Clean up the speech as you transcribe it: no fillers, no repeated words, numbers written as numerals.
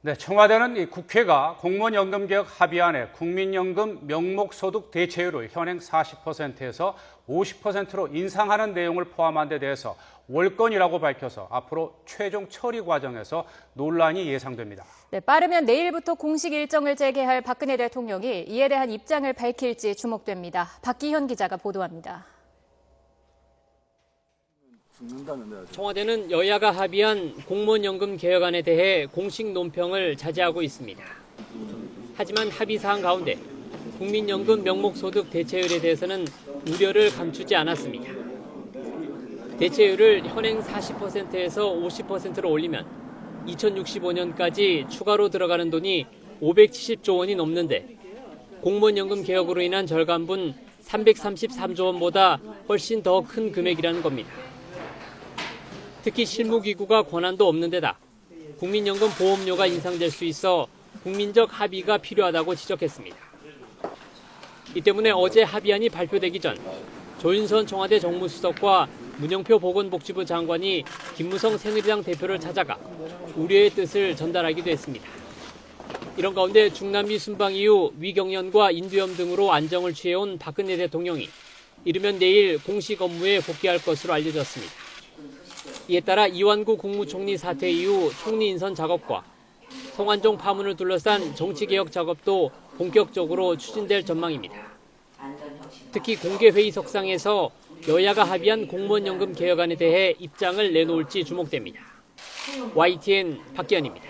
네, 청와대는 이 국회가 공무원연금개혁 합의안에 국민연금 명목소득 대체율을 현행 40%에서 50%로 인상하는 내용을 포함한 데 대해서 월권이라고 밝혀서 앞으로 최종 처리 과정에서 논란이 예상됩니다. 네, 빠르면 내일부터 공식 일정을 재개할 박근혜 대통령이 이에 대한 입장을 밝힐지 주목됩니다. 박기현 기자가 보도합니다. 청와대는 여야가 합의한 공무원연금 개혁안에 대해 공식 논평을 자제하고 있습니다. 하지만 합의 사항 가운데 국민연금 명목소득 대체율에 대해서는 우려를 감추지 않았습니다. 대체율을 현행 40%에서 50%로 올리면 2065년까지 추가로 들어가는 돈이 570조 원이 넘는데 공무원연금 개혁으로 인한 절감분 333조 원보다 훨씬 더 큰 금액이라는 겁니다. 특히 실무기구가 권한도 없는 데다 국민연금 보험료가 인상될 수 있어 국민적 합의가 필요하다고 지적했습니다. 이 때문에 어제 합의안이 발표되기 전 조윤선 청와대 정무수석과 문영표 보건복지부 장관이 김무성 새누리당 대표를 찾아가 우려의 뜻을 전달하기도 했습니다. 이런 가운데 중남미 순방 이후 위경련과 인두염 등으로 안정을 취해온 박근혜 대통령이 이르면 내일 공식 업무에 복귀할 것으로 알려졌습니다. 이에 따라 이완구 국무총리 사퇴 이후 총리 인선 작업과 성완종 파문을 둘러싼 정치개혁 작업도 본격적으로 추진될 전망입니다. 특히 공개회의석상에서 여야가 합의한 공무원연금 개혁안에 대해 입장을 내놓을지 주목됩니다. YTN 박기현입니다.